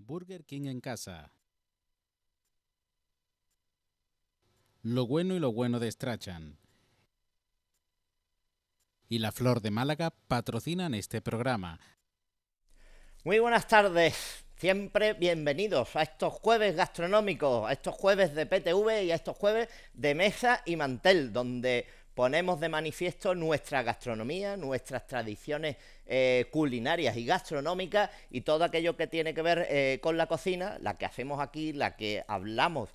Burger King en casa. Lo bueno y lo bueno de Strachan y La Flor de Málaga patrocinan este programa. Muy buenas tardes, siempre bienvenidos a estos jueves gastronómicos, a estos jueves de PTV y a estos jueves de mesa y mantel, donde ponemos de manifiesto nuestra gastronomía, nuestras tradiciones culinarias y gastronómicas y todo aquello que tiene que ver con la cocina, la que hacemos aquí, la que hablamos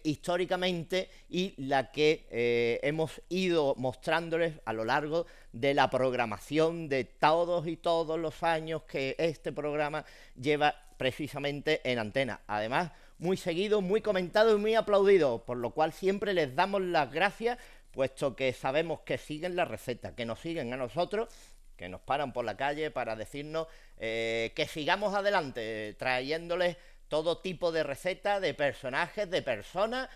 históricamente y la que hemos ido mostrándoles a lo largo de la programación de todos los años que este programa lleva precisamente en antena. Además, muy seguido, muy comentado y muy aplaudido, por lo cual siempre les damos las gracias, puesto que sabemos que siguen la receta, que nos siguen a nosotros, que nos paran por la calle para decirnos que sigamos adelante, trayéndoles todo tipo de recetas, de personajes, de personas,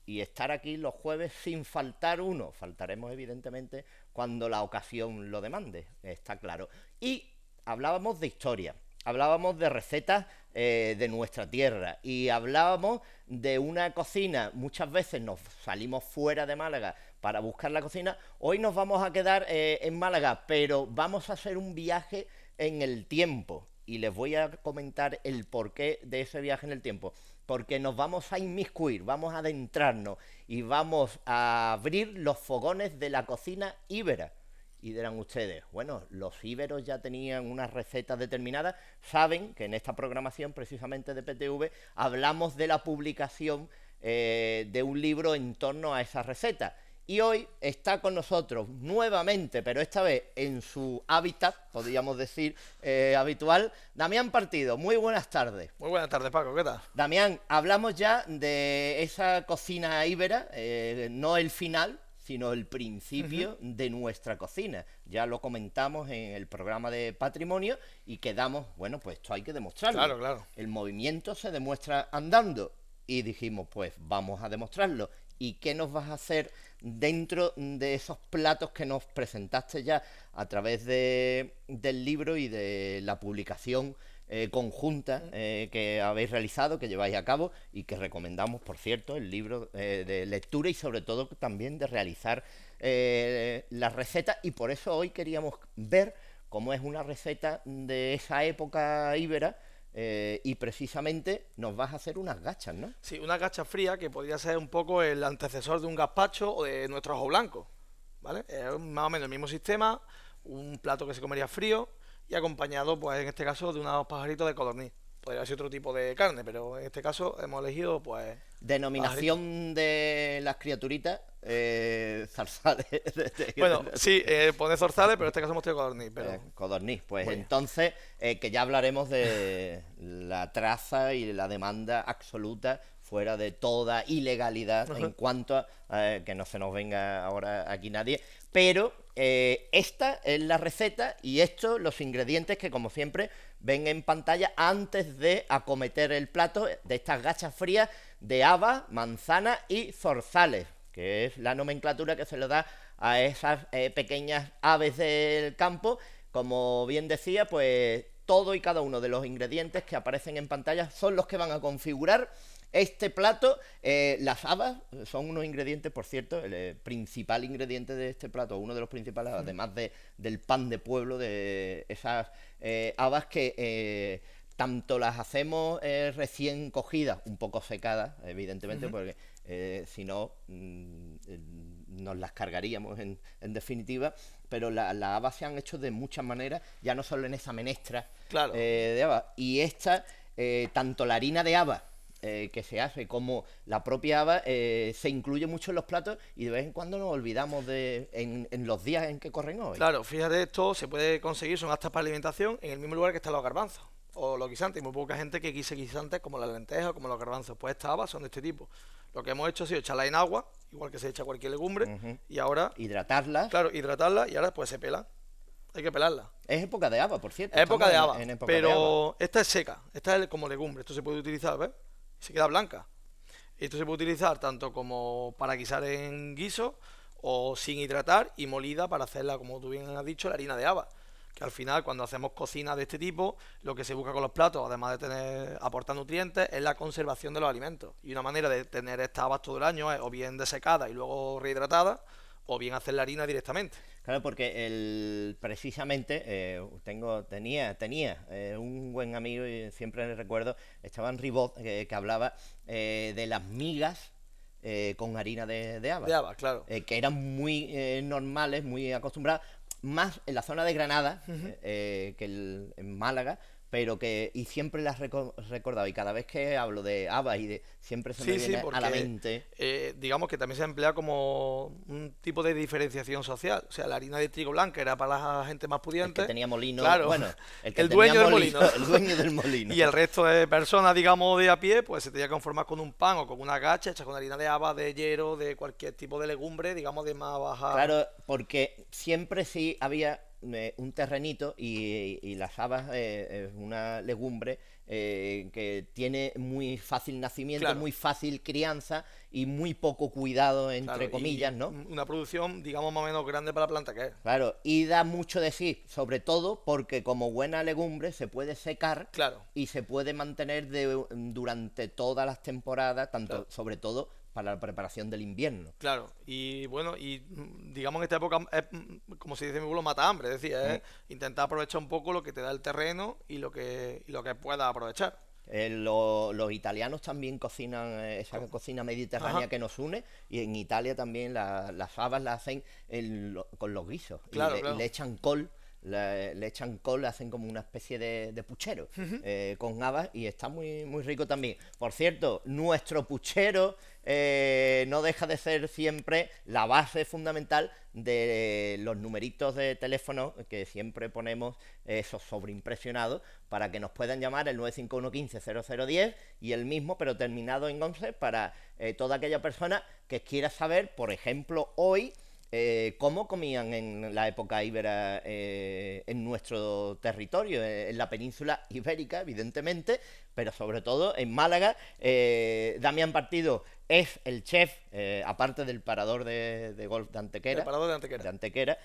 y estar aquí los jueves sin faltar uno. Faltaremos, evidentemente, cuando la ocasión lo demande, está claro. Y hablábamos de historia, hablábamos de recetas de nuestra tierra y hablábamos de una cocina. Muchas veces nos salimos fuera de Málaga para buscar la cocina. Hoy nos vamos a quedar en Málaga, pero vamos a hacer un viaje en el tiempo. Y les voy a comentar el porqué de ese viaje en el tiempo. Porque nos vamos a inmiscuir, vamos a adentrarnos y vamos a abrir los fogones de la cocina íbera. Y dirán ustedes, bueno, los íberos ya tenían unas recetas determinadas. Saben que en esta programación, precisamente de PTV, hablamos de la publicación de un libro en torno a esas recetas. Y hoy está con nosotros nuevamente, pero esta vez en su hábitat, podríamos decir, habitual, Damián Partido. Muy buenas tardes. Muy buenas tardes, Paco, ¿qué tal? Damián, hablamos ya de esa cocina íbera, no el final, sino el principio de nuestra cocina. Ya lo comentamos en el programa de Patrimonio y quedamos, bueno, pues esto hay que demostrarlo. Claro, claro. El movimiento se demuestra andando. Y dijimos, pues vamos a demostrarlo. ¿Y qué nos vas a hacer dentro de esos platos que nos presentaste ya a través del libro y de la publicación conjunta que habéis realizado, que lleváis a cabo y que recomendamos, por cierto, el libro de lectura y sobre todo también de realizar las recetas? Y por eso hoy queríamos ver cómo es una receta de esa época íbera. Y precisamente nos vas a hacer unas gachas, ¿no? Sí, una gacha fría que podría ser un poco el antecesor de un gazpacho o de nuestro ojo blanco, ¿vale? Es más o menos el mismo sistema, un plato que se comería frío y acompañado, pues en este caso, de unos pajaritos de codorniz. Podría ser otro tipo de carne, pero en este caso hemos elegido, pues... Denominación pajaritos de las criaturitas, zarzales. Bueno, sí, pone zorzales, pero en este caso hemos tenido codorniz. Pero... codorniz, pues bueno. Entonces, que ya hablaremos de la traza y la demanda absoluta fuera de toda ilegalidad en cuanto a que no se nos venga ahora aquí nadie. Pero esta es la receta y estos los ingredientes que, como siempre, ven en pantalla antes de acometer el plato de estas gachas frías de haba, manzana y zorzales, que es la nomenclatura que se le da a esas pequeñas aves del campo. Como bien decía, pues todo y cada uno de los ingredientes que aparecen en pantalla son los que van a configurar este plato. Las habas son unos ingredientes, por cierto, el principal ingrediente de este plato, uno de los principales, además del pan de pueblo, de esas habas que tanto las hacemos recién cogidas, un poco secadas, evidentemente, porque si no nos las cargaríamos en definitiva, pero las habas se han hecho de muchas maneras, ya no solo en esa menestra claro. De habas. Y esta, tanto la harina de haba que se hace como la propia haba se incluye mucho en los platos y de vez en cuando nos olvidamos en los días en que corren hoy. Claro, fíjate, esto se puede conseguir, son aptas para alimentación en el mismo lugar que están los garbanzos o los guisantes. Hay muy poca gente que quise guisantes como las lentejas o como los garbanzos. Pues estas habas son de este tipo. Lo que hemos hecho ha sido echarla en agua, igual que se echa cualquier legumbre, y ahora... hidratarla. Claro, hidratarla y ahora pues se pelan. Hay que pelarla. Es época de haba, por cierto. Es época de haba, pero de haba. Esta es seca, esta es como legumbre. Esto se puede utilizar, ¿ves? Se queda blanca. Esto se puede utilizar tanto como para guisar en guiso o sin hidratar y molida para hacerla, como tú bien has dicho, la harina de haba. que al final cuando hacemos cocina de este tipo, lo que se busca con los platos, además de aportar nutrientes, es la conservación de los alimentos. Y una manera de tener estas habas todo el año es o bien desecada y luego rehidratada, o bien hacer la harina directamente. Claro, porque precisamente tenía un buen amigo, y siempre le recuerdo, Esteban Ribot, que hablaba de las migas con harina de habas. De habas, claro. Que eran muy normales, muy acostumbradas, más en la zona de Granada que en Málaga, pero y siempre las recordado, y cada vez que hablo de habas siempre se me viene a la mente. Digamos que también se emplea como un tipo de diferenciación social. O sea, la harina de trigo blanca era para la gente más pudiente. El que tenía molino, claro, bueno, el dueño del molino. El dueño del molino. Y el resto de personas, digamos, de a pie, pues se tenía que conformar con un pan o con una gacha hecha con harina de habas, de hierro, de cualquier tipo de legumbre, digamos, de más baja. Claro, porque siempre sí había un terrenito y las habas es una legumbre que tiene muy fácil nacimiento, claro, muy fácil crianza y muy poco cuidado, entre claro, comillas, ¿no? Una producción, digamos, más o menos grande para la planta que es. Claro, y da mucho de sí, sobre todo porque como buena legumbre se puede secar, claro, y se puede mantener durante todas las temporadas, tanto, claro, sobre todo para la preparación del invierno. Claro, y bueno, y digamos en esta época es, como se dice en mi pueblo, mata hambre, es decir, es intentar aprovechar un poco lo que te da el terreno y lo que puedas aprovechar. Los italianos también cocinan esa cocina mediterránea, ajá, que nos une, y en Italia también las habas las hacen con los guisos, claro, y claro, le echan col. Le echan col, hacen como una especie de puchero con habas, y está muy, muy rico también. Por cierto, nuestro puchero no deja de ser siempre la base fundamental de los numeritos de teléfono que siempre ponemos, esos sobreimpresionados, para que nos puedan llamar el 951 15 0010 y el mismo, pero terminado en 11, para toda aquella persona que quiera saber, por ejemplo, hoy, cómo comían en la época íbera en nuestro territorio, en la península ibérica, evidentemente, pero sobre todo en Málaga. Damián Partido es el chef, aparte del parador de golf de Antequera. El parador de Antequera.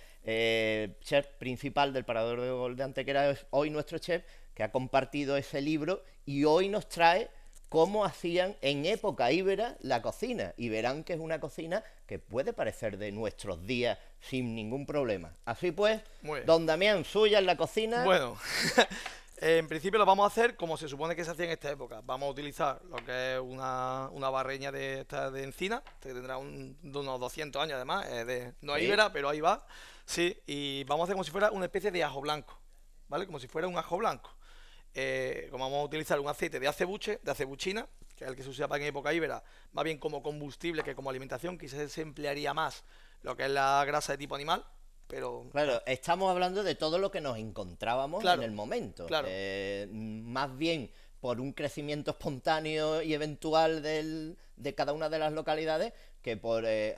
Chef principal del parador de golf de Antequera es hoy nuestro chef, que ha compartido ese libro y hoy nos trae cómo hacían en época íbera la cocina, y verán que es una cocina que puede parecer de nuestros días sin ningún problema. Así pues, don Damián, suya en la cocina. Bueno, en principio lo vamos a hacer como se supone que se hacía en esta época. Vamos a utilizar lo que es una barreña de encina, que tendrá de unos 200 años además, no es íbera, pero ahí va. Sí, y vamos a hacer como si fuera una especie de ajo blanco, ¿vale? Como si fuera un ajo blanco. Como vamos a utilizar un aceite de acebuche, de acebuchina, que es el que se usaba en época íbera, más bien como combustible que como alimentación. Quizás se emplearía más lo que es la grasa de tipo animal, pero... Claro, estamos hablando de todo lo que nos encontrábamos, claro, en el momento. Claro. Más bien por un crecimiento espontáneo y eventual de cada una de las localidades, que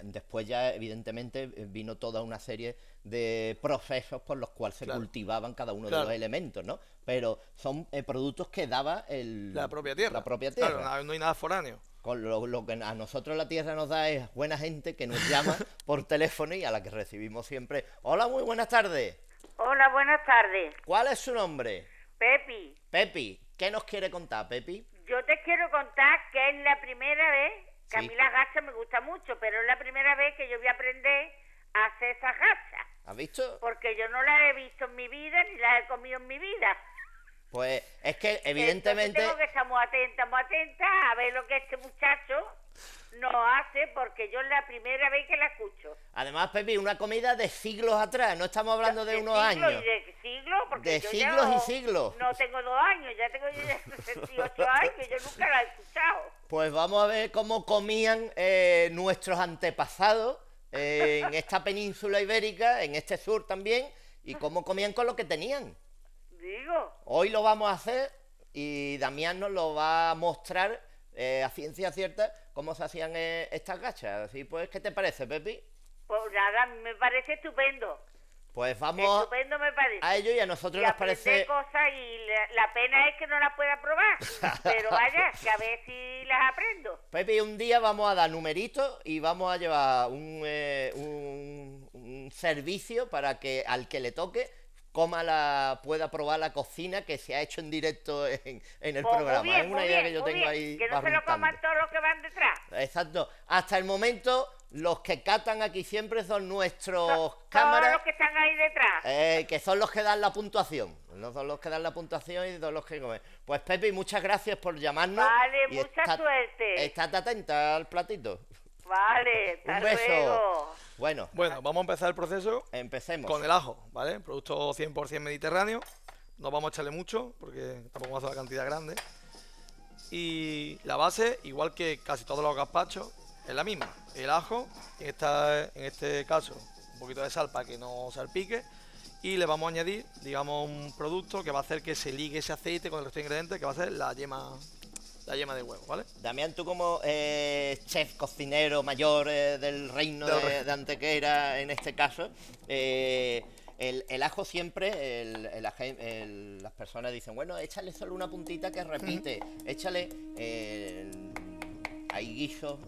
después ya evidentemente vino toda una serie de procesos por los cuales se cultivaban cada uno de los elementos, ¿no? Pero son productos que daba la propia tierra. La propia tierra. Claro, no hay nada foráneo. Con lo que a nosotros la tierra nos da es buena gente que nos llama por teléfono y a la que recibimos siempre. Hola, muy buenas tardes. Hola, buenas tardes. ¿Cuál es su nombre? Pepi. Pepi, ¿qué nos quiere contar, Pepi? Yo te quiero contar que es la primera vez, que sí, a mí las gachas me gusta mucho, pero es la primera vez que yo voy a aprender a hacer esas gachas. ¿Has visto? Porque yo no las he visto en mi vida, ni las he comido en mi vida. Pues es que evidentemente... Entonces tengo que estar muy atenta a ver lo que este muchacho nos hace, porque yo es la primera vez que la escucho. Además, Pepi, una comida de siglos atrás, no estamos hablando de unos años. De siglos, porque de yo siglos ya y siglos. No tengo 2 años, ya tengo 68 años, yo nunca la he escuchado. Pues vamos a ver cómo comían nuestros antepasados en esta península ibérica, en este sur también, y cómo comían con lo que tenían. Digo. Hoy lo vamos a hacer y Damián nos lo va a mostrar a ciencia cierta cómo se hacían estas gachas. Así pues, ¿qué te parece, Pepi? Pues nada, me parece estupendo. Pues vamos estupendo me parece. a ello, y a nosotros nos parece... cosas, y la pena es que no las pueda probar, pero vaya, que a ver si las aprendo. Pepi, un día vamos a dar numeritos y vamos a llevar un servicio para que al que le toque pueda probar la cocina que se ha hecho en directo en el Pues programa. muy bien, Es una muy idea bien, que yo muy tengo bien. ahí. Que no se lo barruntando. coman todos los que van detrás. Exacto. Hasta el momento, los que catan aquí siempre son nuestros Todos cámaras, los que están ahí detrás. que son los que dan la puntuación. No son los que dan la puntuación y son los que comen. Pues Pepe, muchas gracias por llamarnos. Vale, y mucha suerte. Estate atenta al platito. Vale, hasta Un beso. luego. Bueno, Bueno, vamos a empezar el proceso empecemos. con el ajo, ¿vale? Producto 100% mediterráneo. No vamos a echarle mucho porque tampoco vamos a hacer una cantidad grande. Y la base, igual que casi todos los gazpachos, es la misma. El ajo, en este caso, un poquito de sal para que no salpique. Y le vamos a añadir, digamos, un producto que va a hacer que se ligue ese aceite con el resto de ingredientes, que va a ser la yema de huevo, ¿vale? Damián, tú como chef cocinero mayor del reino de Antequera, en este caso, el ajo siempre, las personas dicen, bueno, échale solo una puntita que repite, échale... hay guisos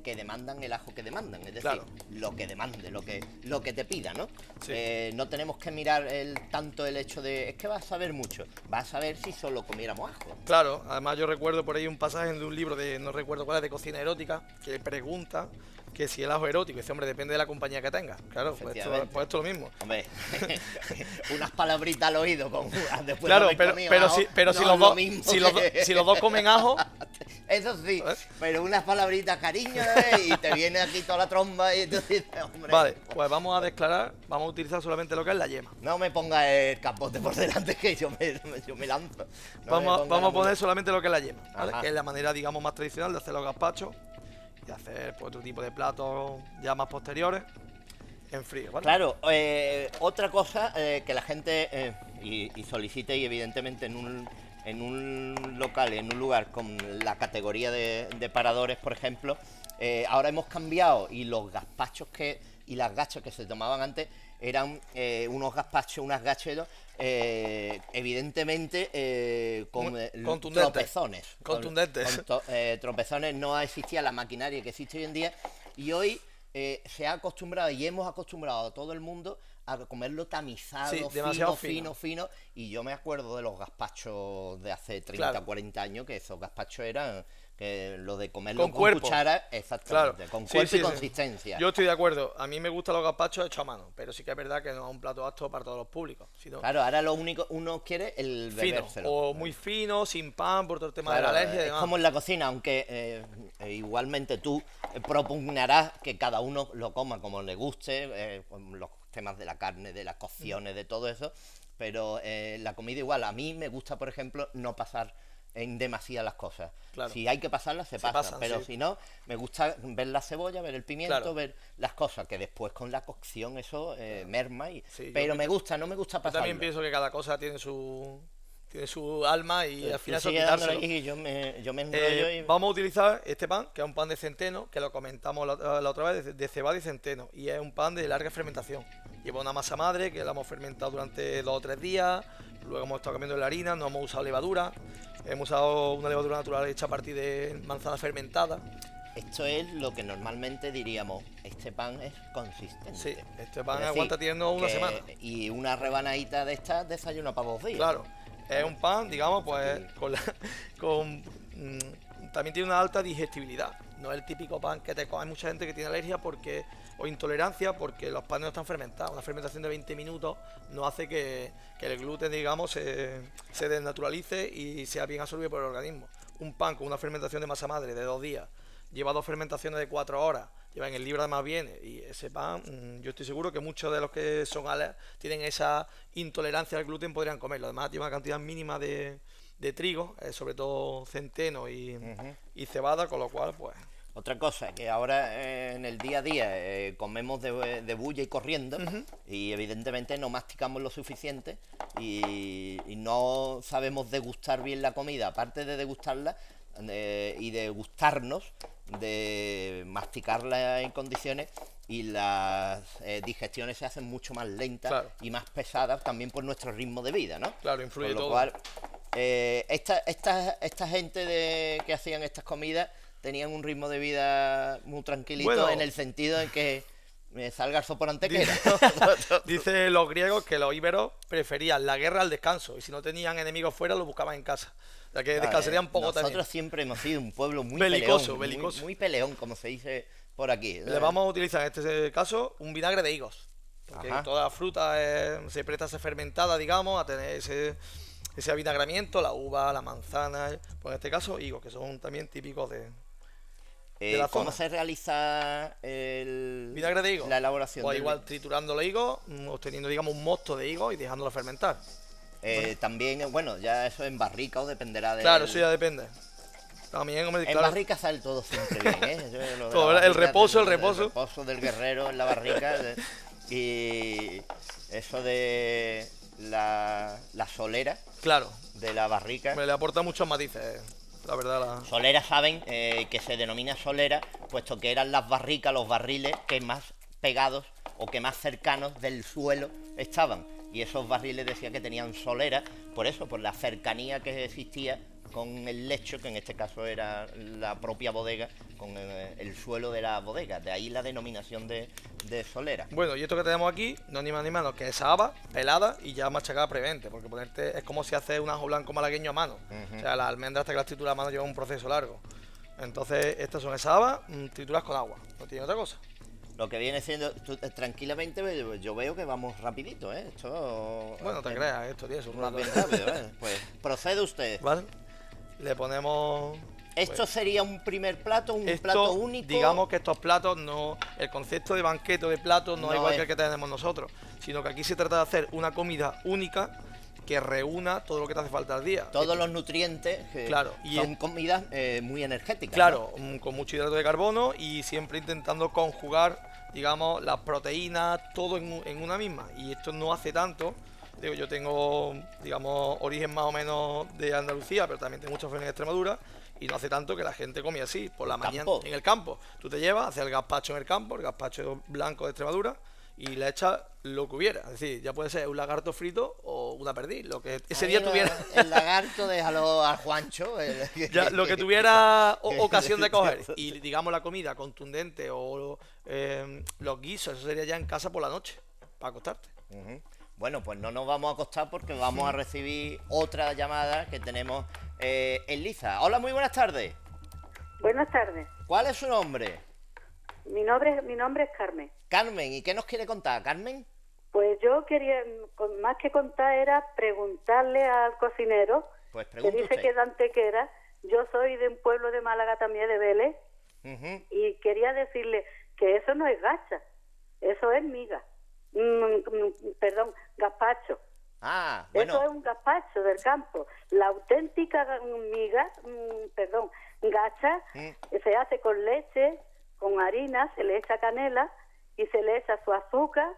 que demandan el ajo que demandan, es decir, Claro. lo que demande, lo que te pida, ¿no? Sí. No tenemos que mirar tanto el hecho de, es que vas a saber mucho, vas a saber si solo comiéramos ajo. Claro, además yo recuerdo por ahí un pasaje de un libro de, no recuerdo cuál es, de cocina erótica, que pregunta que si el ajo es erótico. Y dice, hombre, depende de la compañía que tenga. Claro, pues esto es lo mismo. Hombre, unas palabritas al oído con después Claro, de haber comido pero ajo, si no los es lo dos mismo si los dos comen ajo, Eso sí, ¿Eh? pero unas palabritas cariño, y te viene aquí toda la tromba y tú dices, hombre, vale, pues vamos a declarar, vamos a utilizar solamente lo que es la yema. no me ponga el capote por delante que yo me lanzo. No me Vamos ponga a la poner solamente lo que es la yema, ¿vale? Ajá. Que es la manera, digamos, más tradicional de hacer los gazpachos y de hacer pues, otro tipo de platos ya más posteriores en frío, ¿vale? Claro, otra cosa que la gente y solicite, y evidentemente en un local, en un lugar con la categoría de paradores, por ejemplo, ahora hemos cambiado y los gazpachos y las gachas que se tomaban antes eran unos gazpachos, unas gacheros, evidentemente con Contundentes. tropezones. Contundentes. Tropezones, no existía la maquinaria que existe hoy en día, y hoy se ha acostumbrado y hemos acostumbrado a todo el mundo a comerlo tamizado, Sí, demasiado fino, y yo me acuerdo de los gazpachos de hace 30, Claro. 40 años, que esos gazpachos eran lo de comerlo Con con cuerpo. cuchara, exactamente, Claro. con Sí, cuerpo sí, y sí. consistencia. Yo estoy de acuerdo. A mí me gustan los gazpachos hechos a mano, pero sí que es verdad que no es un plato apto para todos los públicos. Sino Claro, ahora lo único uno quiere el fino, bebérselo. o muy fino, sin pan, por todo el tema Claro, de la alergia y es demás. como en la cocina, aunque igualmente tú propugnarás que cada uno lo coma como le guste, con los temas de la carne, de las cocciones, de todo eso, pero la comida igual. A mí me gusta, por ejemplo, no pasar en demasía las cosas. Claro. Si hay que pasarlas, se pasan, pero sí. si no, me gusta ver la cebolla, ver el pimiento, Claro. ver las cosas, que después con la cocción eso merma, Sí, yo pero creo me gusta, no me gusta Yo pasarlo. también pienso que cada cosa tiene su alma y al final eso Sigue dándole quitárselo. y yo me enrollo y... Vamos a utilizar este pan, que es un pan de centeno, que lo comentamos la otra vez, de cebada y centeno, y es un pan de larga fermentación. Lleva una masa madre que la hemos fermentado durante 2 o 3 días, luego hemos estado cambiando la harina, no hemos usado levadura, hemos usado una levadura natural hecha a partir de manzana fermentada. Esto es lo que normalmente diríamos, este pan es consistente. Sí, este pan Es decir, aguanta teniendo una que- semana. Y una rebanadita de estas desayuna para 2 días. Claro, es un pan, digamos, pues también tiene una alta digestibilidad. No es el típico pan que te come. Hay mucha gente que tiene alergia o intolerancia porque los panes no están fermentados. Una fermentación de 20 minutos no hace que el gluten, digamos, se desnaturalice y sea bien absorbido por el organismo. Un pan con una fermentación de masa madre de 2 días lleva 2 fermentaciones de 4 horas, lleva en el libro además viene, y ese pan, yo estoy seguro que muchos de los que son tienen esa intolerancia al gluten podrían comerlo. Además tiene una cantidad mínima de trigo, sobre todo centeno y cebada, con lo cual pues... Otra cosa, que ahora en el día a día comemos de bulla y corriendo, y evidentemente no masticamos lo suficiente y no sabemos degustar bien la comida, aparte de degustarla y de gustarnos, de masticarla en condiciones, y las digestiones se hacen mucho más lentas, Claro. y más pesadas también por nuestro ritmo de vida, ¿no? Claro, influye Con lo todo. cual, esta gente que hacían estas comidas tenían un ritmo de vida muy tranquilito, Bueno. en el sentido en que me salga el sopor antequera. Dice los griegos que los íberos preferían la guerra al descanso y si no tenían enemigos fuera los buscaban en casa. O sea que descansarían poco Nosotros también. siempre hemos sido un pueblo muy Belicoso, peleón, belicoso. Muy peleón, como se dice por aquí. Le vamos a utilizar en este caso un vinagre de higos. Porque Ajá. toda fruta se presta a ser fermentada, digamos, a tener ese avinagramiento, la uva, la manzana, pues en este caso higos, que son también típicos de la ¿Cómo zona. se realiza el Vinagre de higo. la elaboración? Pues del- igual triturando los higos, obteniendo, digamos, un mosto de higos y dejándolo fermentar. También, bueno, ya eso en barrica o dependerá de... Claro, eso ya depende. También, hombre, En claro, barrica sale todo siempre bien, ¿eh? Yo lo de Todo, la el barrica, reposo, el El reposo. reposo del guerrero en la barrica. Y eso de la solera claro. de la barrica. Me le aporta muchos matices, la verdad. Solera, saben que se denomina solera, puesto que eran las barricas, los barriles que más pegados o que más cercanos del suelo estaban. Y esos barriles decía que tenían solera, por eso, por la cercanía que existía con el lecho, que en este caso era la propia bodega, con el suelo de la bodega. De ahí la denominación de solera. Bueno, y esto que tenemos aquí, no es ni más ni menos que esa haba pelada y ya machacada previamente, porque ponerte es como si haces un ajo blanco malagueño a mano. O sea, las almendras hasta que las trituras a mano llevan un proceso largo. Entonces, estas son esas habas trituras con agua, no tiene otra cosa. Lo que viene siendo, tranquilamente, yo veo que vamos rapidito, ¿eh? Esto... Bueno, te creas, esto tiene su Más rato. bien rápido, ¿eh? Pues procede usted. ¿Vale? Le ponemos... ¿Esto sería un primer plato, un Esto, plato único? digamos que estos platos no... El concepto de banquete o de plato no, No es igual es. que el que tenemos nosotros, sino que aquí se trata de hacer una comida única que reúna todo lo que te hace falta al día. Todos los nutrientes, que Claro, y son comidas muy energéticas. Claro, con mucho hidrato de carbono y siempre intentando conjugar, digamos, las proteínas, todo en una misma. Y esto no hace tanto. Digo, yo tengo, digamos, origen más o menos de Andalucía, pero también tengo mucha familia en Extremadura. Y no hace tanto que la gente come así, por la ¿En mañana, campo? en el campo. Tú te llevas, haces el gazpacho en el campo, el gazpacho blanco de Extremadura, y le echas lo que hubiera. Es decir, ya puede ser un lagarto frito o una perdiz, lo que ese Ahí día tuviera. El lagarto, déjalo al Juancho. Ya, lo que tuviera ocasión de coger y digamos la comida contundente o los guisos, eso sería ya en casa por la noche, para acostarte. Ujú. Bueno, pues no nos vamos a acostar porque vamos a recibir otra llamada que tenemos en Liza. Hola, muy buenas tardes. Buenas tardes. ¿Cuál es su nombre? Mi nombre es Carmen. Carmen, ¿y qué nos quiere contar, Carmen? Pues yo quería, más que contar, era preguntarle al cocinero, Pues que pregunte dice usted. que es de Antequera. Yo soy de un pueblo de Málaga también, de Vélez, Ujú. y quería decirle que eso no es gacha, eso es miga. Perdón, gazpacho. Ah, Eso es bueno, un gazpacho del campo. La auténtica miga, gacha, se hace con leche, con harina, se le echa canela y se le echa su azúcar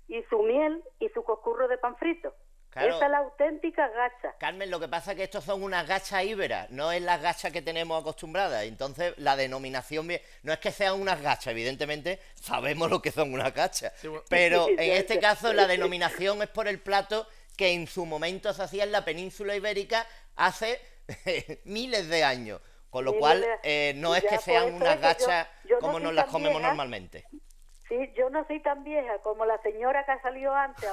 y su miel y su cocurro de pan frito. Claro. Esa es la auténtica gacha. Carmen, lo que pasa es que estos son unas gachas íberas, no es las gachas que tenemos acostumbradas. Entonces, la denominación no es que sean unas gachas, evidentemente sabemos lo que son unas gachas. Sí, bueno. Pero en Ya, este ya. caso, la denominación es por el plato que en su momento se hacía en la península ibérica hace miles de años. Con lo Miles cual, de- no es ya, que por sean eso unas es que gachas yo no como soy nos las tan comemos vieja. normalmente. Sí, yo no soy tan vieja como la señora que ha salido antes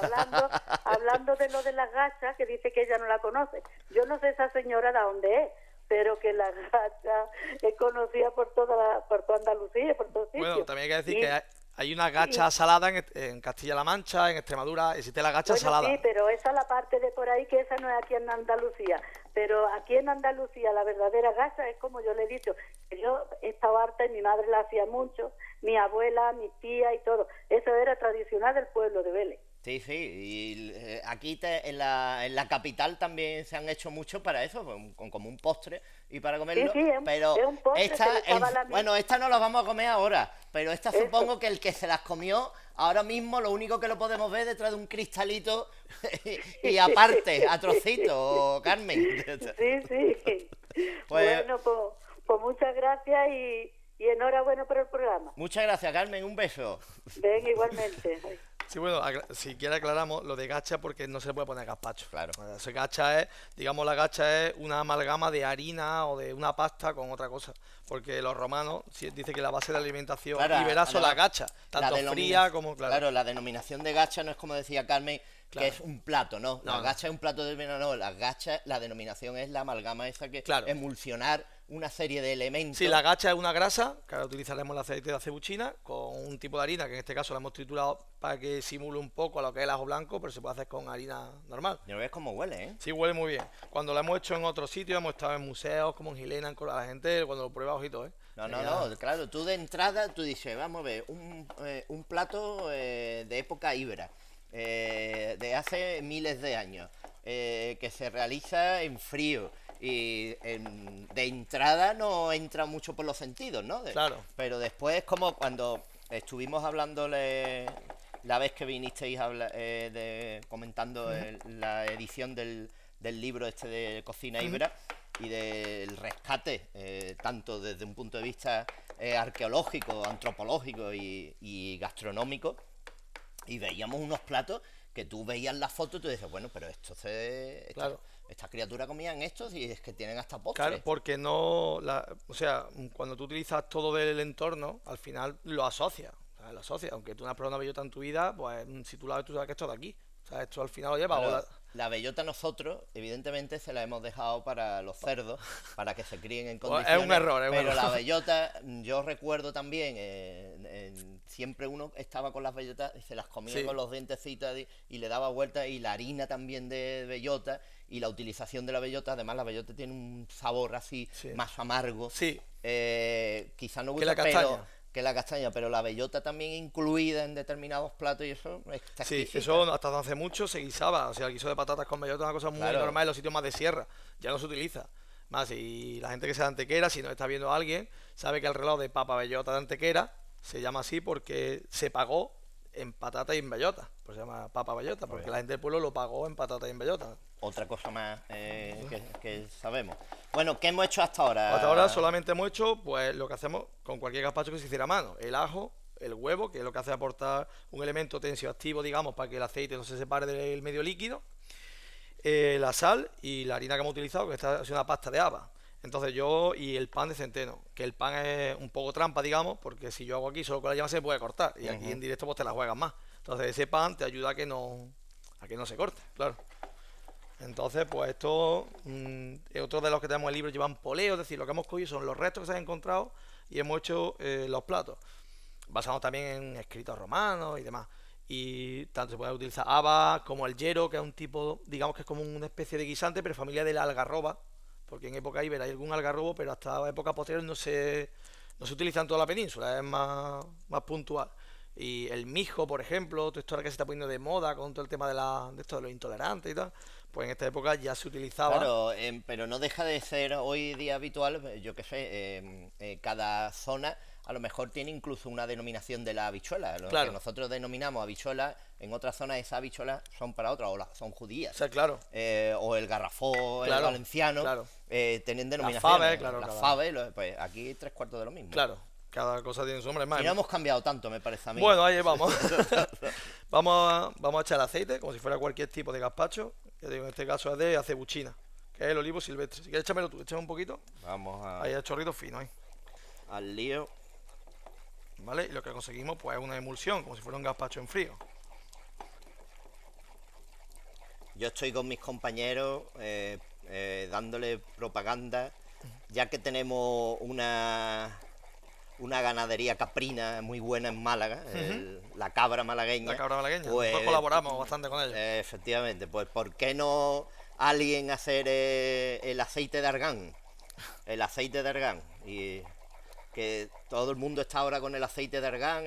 hablando de lo de las gachas, que dice que ella no la conoce. Yo no sé esa señora de dónde es, pero que la gacha es conocida por toda Andalucía, por todos sitios. Bueno, también hay que decir Y- que hay una gacha salada en Castilla-La Mancha, en Extremadura, existe la gacha Bueno, salada. sí, pero esa es la parte de por ahí, que esa no es aquí en Andalucía. Pero aquí en Andalucía la verdadera gacha es como yo le he dicho, que yo estaba harta y mi madre la hacía mucho, mi abuela, mi tía y todo. Eso era tradicional del pueblo de Vélez. Sí, sí, y aquí en la capital también se han hecho mucho para eso, como un postre y para comerlo, Sí, pero es un postre, esta, se le echaba la miel. bueno, esta no la vamos a comer ahora, pero esta Eso. supongo que el que se las comió, ahora mismo lo único que lo podemos ver detrás de un cristalito y aparte, a trocitos, Carmen. Sí, sí. Pues- Bueno, pues muchas gracias y enhorabuena por el programa. Muchas gracias, Carmen, un beso. Ven igualmente. Sí, bueno, si quiere aclaramos lo de gacha porque no se puede poner gazpacho. Claro. Ese gacha es, digamos, la gacha es una amalgama de harina o de una pasta con otra cosa. Porque los romanos dicen que la base de la alimentación Claro, ibera son las gachas, tanto fría como Claro, la denominación de gacha no es como decía Carmen, Claro. que es un plato, ¿no? La No. gacha es un plato de vino, no. La gacha, la denominación es la amalgama esa que Claro. emulsionar una serie de elementos. Sí, la gacha es una grasa, que ahora utilizaremos el aceite de acebuchina, con un tipo de harina, que en este caso la hemos triturado para que simule un poco a lo que es el ajo blanco, pero se puede hacer con harina normal. Ya ves cómo huele, ¿eh? Sí, huele muy bien. Cuando lo hemos hecho en otros sitios, hemos estado en museos, como en Gilena, en Córdoba, la gente cuando lo prueba, ojito, ¿eh? No, claro, tú de entrada, tú dices, vamos a ver, un plato de época íbera, de hace miles de años, que se realiza en frío, y de entrada no entra mucho por los sentidos, ¿no? Claro. Pero después, como cuando estuvimos hablándole la vez que vinisteis comentando la edición del libro este de cocina íbera y del rescate, tanto desde un punto de vista arqueológico, antropológico y gastronómico, y veíamos unos platos que tú veías la foto y tú dices, bueno, pero Claro. esta criatura comían estos y es que tienen hasta postre. Claro, porque no, o sea, cuando tú utilizas todo del entorno, al final lo asocias, ¿sabes? Lo asocias, aunque tú no has probado una bellota en tu vida, pues si tú la ves, tú sabes que esto es de aquí, o sea, esto al final lo lleva. Claro, la bellota nosotros, evidentemente, se la hemos dejado para los cerdos, para que se críen en Pues condiciones. es un error, pero la bellota, yo recuerdo también, siempre uno estaba con las bellotas y se las comía Sí. con los dientecitos y le daba vueltas, y la harina también de bellota y la utilización de la bellota. Además, la bellota tiene un sabor así Sí. más amargo. Sí, Quizá no Que la gusta, castaña. que la castaña, pero la bellota también incluida en determinados platos, y eso está sí, exquisita. eso hasta hace mucho se guisaba, o sea, el guiso de patatas con bellota es una cosa muy Claro. normal en los sitios más de sierra, ya no se utiliza. Más, y la gente que sea de Antequera, si nos está viendo alguien, sabe que el reloj de papa bellota de Antequera se llama así porque se pagó en patata y en bellota, pues se llama papa bellota, porque la gente del pueblo lo pagó en patata y en bellota. Otra cosa más que sabemos. Bueno, ¿qué hemos hecho hasta ahora? Hasta ahora solamente hemos hecho pues lo que hacemos con cualquier gazpacho que se hiciera a mano, el ajo, el huevo, que es lo que hace aportar un elemento tensioactivo, digamos, para que el aceite no se separe del medio líquido, la sal y la harina que hemos utilizado, que esta es una pasta de haba. Entonces y el pan de centeno, que el pan es un poco trampa, digamos, porque si yo hago aquí solo con la llama se puede cortar, y aquí en directo pues te la juegas más. Entonces ese pan te ayuda a que no se corte, claro. Entonces, pues esto es otro de los que tenemos en el libro, llevan poleo, es decir, lo que hemos cogido son los restos que se han encontrado y hemos hecho los platos, basados también en escritos romanos y demás. Y tanto se puede utilizar habas como el yero, que es un tipo, digamos que es como una especie de guisante, pero familia de la algarroba, porque en época íbera hay algún algarrobo, pero hasta época posterior no se utiliza en toda la península, es más puntual. Y el mijo, por ejemplo, toda esto ahora que se está poniendo de moda con todo el tema de esto de los intolerantes y tal, pues en esta época ya se utilizaba. Claro, pero no deja de ser hoy día habitual, yo qué sé, cada zona a lo mejor tiene incluso una denominación de la habichuela. Lo Claro. que nosotros denominamos habichuela, en otras zonas esas habichuelas son para otras, son judías. O sea, claro. O el garrafó, el Claro, valenciano, claro. Tienen denominaciones. faves, claro, Las cada- faves, pues aquí 3/4 de lo mismo. Claro, cada cosa tiene su nombre. Es más, Y no hemos cambiado tanto, me parece a mí. bueno, ahí vamos. vamos a echar el aceite, como si fuera cualquier tipo de gazpacho. Ya digo, en este caso es de acebuchina, que es el olivo silvestre. Si quieres, échamelo tú, échame un poquito. Vamos Ahí el chorrito fino, ahí. al lío. ¿Vale? Y lo que conseguimos, pues, es una emulsión, como si fuera un gazpacho en frío. Yo estoy con mis compañeros dándole propaganda, ya que tenemos una ganadería caprina muy buena en Málaga, la cabra malagueña. La cabra malagueña. Pues, Nosotros colaboramos bastante con ellos. Efectivamente, pues ¿por qué no alguien hacer el aceite de argán? El aceite de argán. Y que todo el mundo está ahora con el aceite de argán,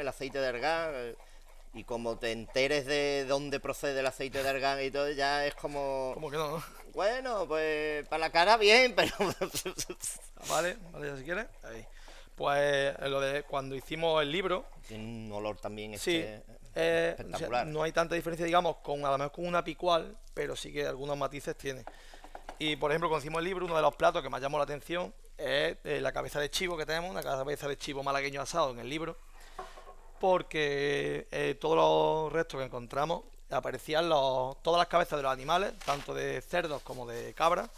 y como te enteres de dónde procede el aceite de argán y todo, ya es como... ¿Cómo que no? Bueno, pues para la cara bien, pero... Vale, ya si quieres. Ahí. Pues lo de cuando hicimos el libro, Tiene un olor también sí, o sea, espectacular. no hay tanta diferencia, digamos, a lo mejor con una picual, pero sí que algunos matices tiene. Y por ejemplo, cuando hicimos el libro, uno de los platos que más llamó la atención es la cabeza de chivo que tenemos, una cabeza de chivo malagueño asado en el libro, porque todos los restos que encontramos aparecían todas las cabezas de los animales, tanto de cerdos como de cabras,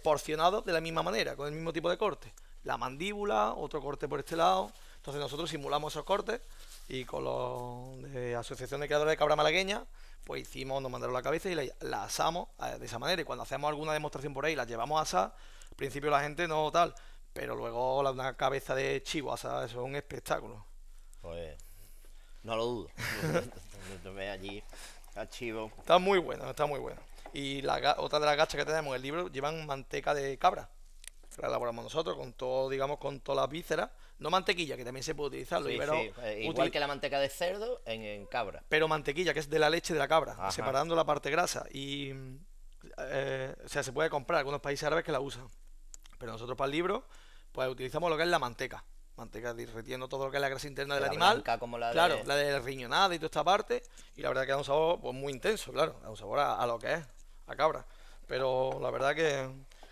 porcionados de la misma manera, con el mismo tipo de corte. La mandíbula, otro corte por este lado. Entonces nosotros simulamos esos cortes y con los de Asociación de Creadores de Cabra Malagueña, pues nos mandaron la cabeza y la asamos de esa manera. Y cuando hacemos alguna demostración por ahí, la llevamos a asar. Al principio la gente no tal, pero luego una cabeza de chivo asada, eso es un espectáculo. Pues no lo dudo. Te ves allí al chivo. Está muy bueno, está muy bueno. Y otra de las gachas que tenemos en el libro llevan manteca de cabra. La elaboramos nosotros con todo, digamos, con todas las vísceras. No mantequilla, que también se puede utilizar. Sí, igual que la manteca de cerdo en cabra. Pero mantequilla, que es de la leche de la cabra, Ajá. separando la parte grasa. Y o sea, se puede comprar algunos países árabes que la usan. Pero nosotros para el libro, pues utilizamos lo que es la manteca. Manteca derritiendo todo lo que es la grasa interna del animal. Blanca, como la claro, la de riñonada y toda esta parte. Y la verdad que da un sabor pues, muy intenso, claro. Da un sabor a lo que es, a cabra. Pero la verdad que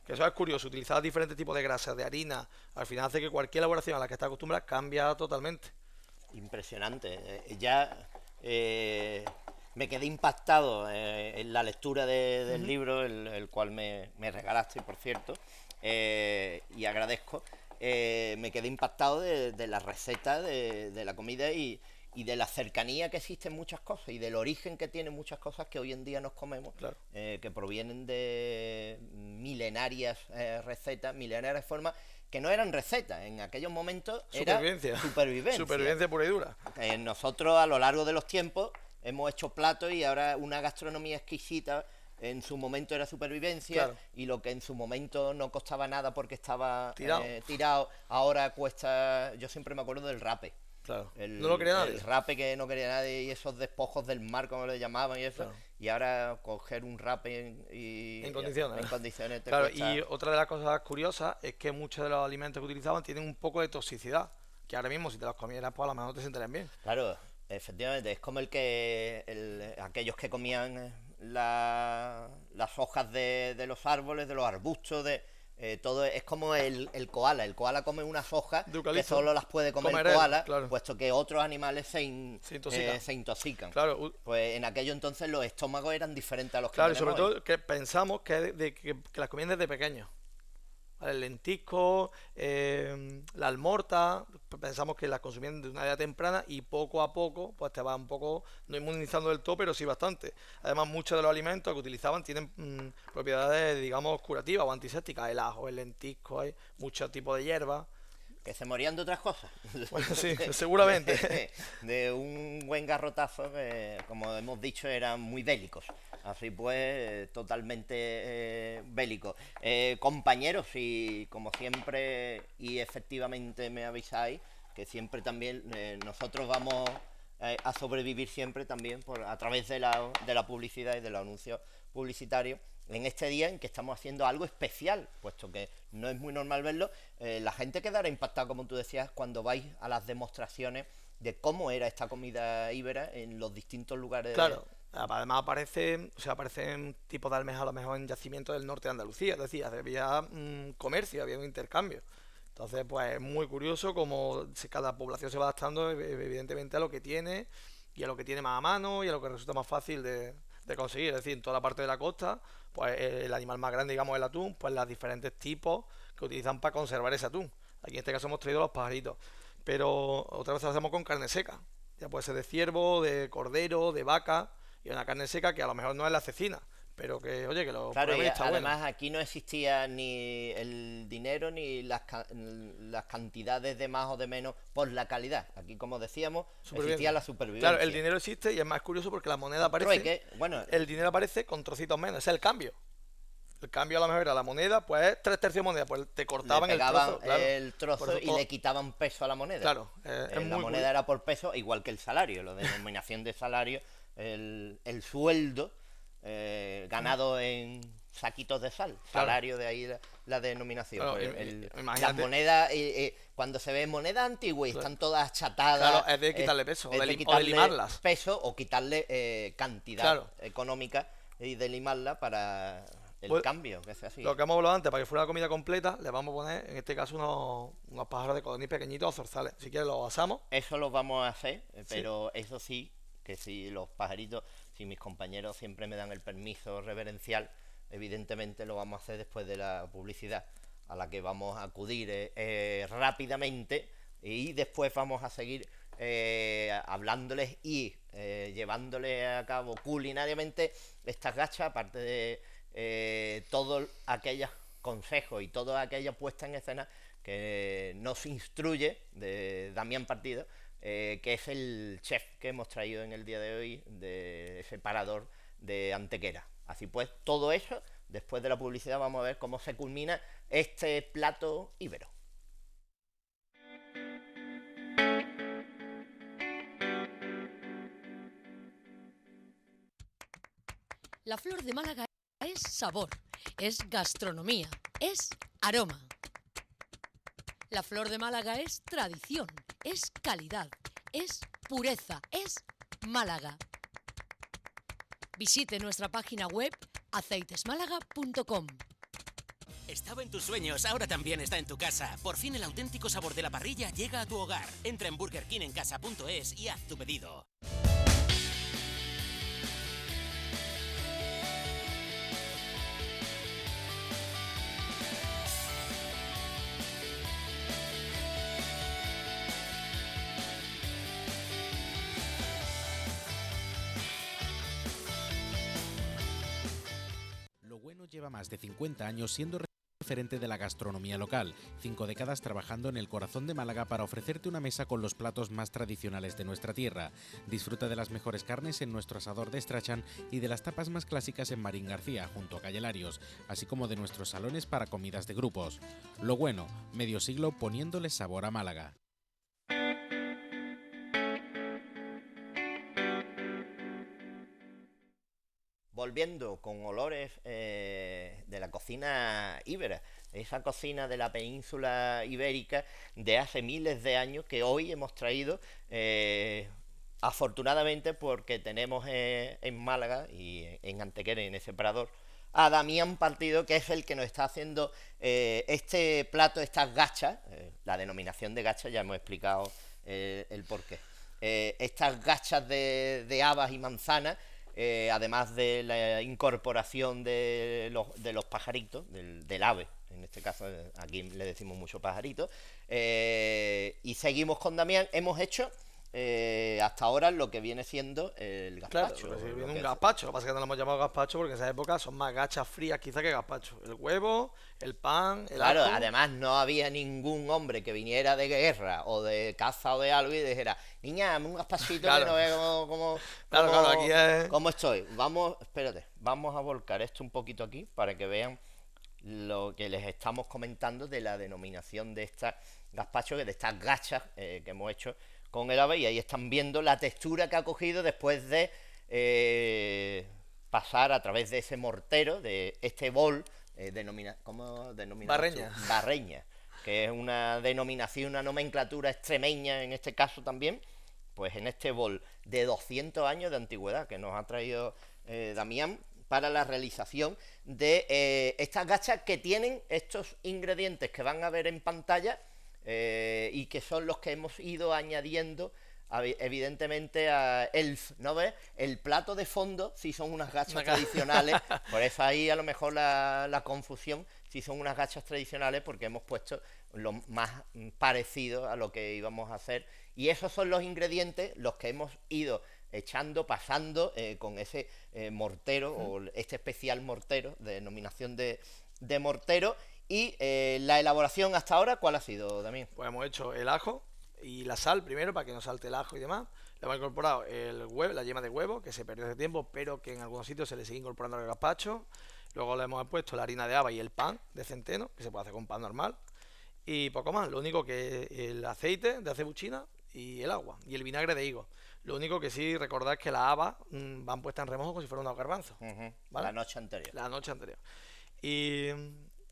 eso es curioso. Utilizar diferentes tipos de grasas, de harina, al final hace que cualquier elaboración a la que está acostumbrada cambia totalmente. Impresionante. Me quedé impactado en la lectura del libro, el cual me regalaste, por cierto, y agradezco. Me quedé impactado de la receta de la comida y de la cercanía que existe en muchas cosas y del origen que tienen muchas cosas que hoy en día nos comemos, Claro. Que provienen de milenarias recetas, milenarias formas que no eran recetas, en aquellos momentos era supervivencia. Supervivencia pura y dura. Nosotros a lo largo de los tiempos hemos hecho platos y ahora una gastronomía exquisita. En su momento era supervivencia, Claro. y lo que en su momento no costaba nada porque estaba Tirado. ahora cuesta. Yo siempre me acuerdo del rape. Claro. No lo quería nadie. El rape que no quería nadie y esos despojos del mar, como le llamaban y eso. Claro. Y ahora coger un rape En condiciones. en condiciones te Claro, cuesta. y otra de las cosas curiosas es que muchos de los alimentos que utilizaban tienen un poco de toxicidad. Que ahora mismo, si te los comieras, pues a lo mejor no te sentarían bien. Claro, efectivamente, es como aquellos que comían las hojas de los árboles, de los arbustos, todo es como el koala. El koala come unas hojas De que eucalipto. solo las puede comer Comer el él, koala, claro. puesto que otros animales se intoxican. intoxican. Claro, Pues en aquello entonces los estómagos eran diferentes a los que claro, y sobre tenemos hoy. todo que pensamos que las comían desde pequeños. ¿Vale? El lentisco, la almorta, pensamos que las consumían de una edad temprana y poco a poco pues te va un poco, no inmunizando del todo, pero sí bastante. Además, muchos de los alimentos que utilizaban tienen propiedades, digamos, curativas o antisépticas. El ajo, el lentisco, hay muchos tipos de hierbas. Que se morían de otras cosas. Bueno, sí, seguramente. De un buen garrotazo que, como hemos dicho, eran muy bélicos. Así pues, totalmente bélicos. Compañeros, y como siempre, y efectivamente me avisáis, que siempre también nosotros vamos a sobrevivir siempre también a través de la publicidad y de los anuncios publicitarios. En este día en que estamos haciendo algo especial, puesto que no es muy normal verlo, la gente quedará impactada, como tú decías, cuando vais a las demostraciones de cómo era esta comida íbera en los distintos lugares. Claro, además aparecen tipos de almejas a lo mejor en yacimientos del norte de Andalucía, es decir, había comercio, había un intercambio. Entonces, pues es muy curioso cómo cada población se va adaptando evidentemente a lo que tiene y a lo que tiene más a mano y a lo que resulta más fácil de conseguir. Es decir, en toda la parte de la costa, pues el animal más grande, digamos, el atún, pues los diferentes tipos que utilizan para conservar ese atún. Aquí en este caso hemos traído los pajaritos, pero otra vez lo hacemos con carne seca. Ya puede ser de ciervo, de cordero, de vaca, y una carne seca que a lo mejor no es la cecina, pero que, oye, que lo Claro, y pruebe, está además bueno. aquí no existía ni el dinero ni las cantidades de más o de menos por la calidad. Aquí, como decíamos, existía la supervivencia. Claro, el dinero existe y es más curioso porque la moneda aparece. Trueque, bueno, El dinero aparece con trocitos menos, ese es el cambio. El cambio a lo mejor era la moneda, pues 3/3 moneda, pues te cortaban le pegaban el trozo. Claro. el trozo Por eso y todo- le quitaban peso a la moneda. Claro, es La muy moneda era por peso, igual que el salario, la denominación de salario, el sueldo ganado en saquitos de sal, Claro. salario, de ahí la denominación. Claro, Pues las imagínate. monedas, cuando se ve moneda antigua y están todas achatadas, Claro, es de quitarle peso, es o de de lim- o de quitarle limarlas. peso o quitarle cantidad Claro. económica y de limarla Pues, cambio, que sea así. lo que hemos hablado antes, para que fuera la comida completa, le vamos a poner, en este caso, unos pájaros de codorniz pequeñitos o zorzales. Si quieres, los asamos. Eso lo vamos a hacer, pero eso sí, que si los pajaritos, si mis compañeros siempre me dan el permiso reverencial, evidentemente lo vamos a hacer después de la publicidad, a la que vamos a acudir rápidamente, y después vamos a seguir hablándoles y llevándoles a cabo culinariamente estas gachas, aparte de todos aquellos consejos y toda aquella puesta en escena que nos instruye de Damián Partido, que es el chef que hemos traído en el día de hoy de ese parador de Antequera. Así pues, todo eso, después de la publicidad, vamos a ver cómo se culmina este plato íbero. La flor de Málaga es sabor, es gastronomía, es aroma. La flor de Málaga es tradición, es calidad, es pureza, es Málaga. Visite nuestra página web aceitesmálaga.com. Estaba en tus sueños, ahora también está en tu casa. Por fin el auténtico sabor de la parrilla llega a tu hogar. Entra en burgerkingencasa.es y haz tu pedido. Lo Bueno lleva más de 50 años siendo referente de la gastronomía local, 5 décadas trabajando en el corazón de Málaga para ofrecerte una mesa con los platos más tradicionales de nuestra tierra. Disfruta de las mejores carnes en nuestro asador de Strachan y de las tapas más clásicas en Marín García, junto a Calle Larios, así como de nuestros salones para comidas de grupos. Lo Bueno, medio siglo poniéndole sabor a Málaga. Volviendo con olores de la cocina íbera, esa cocina de la península ibérica de hace miles de años que hoy hemos traído, afortunadamente porque tenemos en Málaga y en Antequera, en ese parador, a Damián Partido, que es el que nos está haciendo este plato, estas gachas, la denominación de gachas ya hemos explicado el porqué. Estas gachas de habas y manzanas, además de la incorporación de los pajaritos, del ave, en este caso aquí le decimos mucho pajarito, y seguimos con Damián. Hemos hecho hasta ahora lo que viene siendo el gazpacho. Claro, pues viene un gazpacho. Lo que pasa es que no lo hemos llamado gazpacho porque en esa época son más gachas frías quizá que gazpacho. El huevo, el pan, el Claro, ajo. además no había ningún hombre que viniera de guerra o de caza o de algo y dijera, niña, dame un gazpachito Claro. que no veo Claro, aquí es... cómo estoy. Vamos a volcar esto un poquito aquí para que vean lo que les estamos comentando de la denominación de esta gazpacho, de estas gachas que hemos hecho con el ave, y ahí están viendo la textura que ha cogido después de pasar a través de ese mortero, de este bol, ¿cómo denominar? Barreña. Barreña, que es una denominación, una nomenclatura extremeña en este caso también, pues en este bol de 200 años de antigüedad que nos ha traído Damián para la realización de estas gachas, que tienen estos ingredientes que van a ver en pantalla, y que son los que hemos ido añadiendo evidentemente a Elf, ¿no ves? El plato de fondo si son unas gachas tradicionales, por eso ahí a lo mejor la confusión, si son unas gachas tradicionales, porque hemos puesto lo más parecido a lo que íbamos a hacer, y esos son los ingredientes los que hemos ido echando, pasando con ese mortero, o este especial mortero, denominación de mortero. Y la elaboración hasta ahora, ¿cuál ha sido, Damián? Pues hemos hecho el ajo y la sal primero para que no salte el ajo y demás. Le hemos incorporado el huevo, la yema de huevo, que se perdió hace tiempo, pero que en algunos sitios se le sigue incorporando al gazpacho. Luego le hemos puesto la harina de haba y el pan de centeno, que se puede hacer con pan normal. Y poco más, lo único que el aceite de acebuchina y el agua, y el vinagre de higo. Lo único que sí recordad es que las habas van puestas en remojo como si fuera una garbanzo. ¿Vale? ¿Vale? La noche anterior.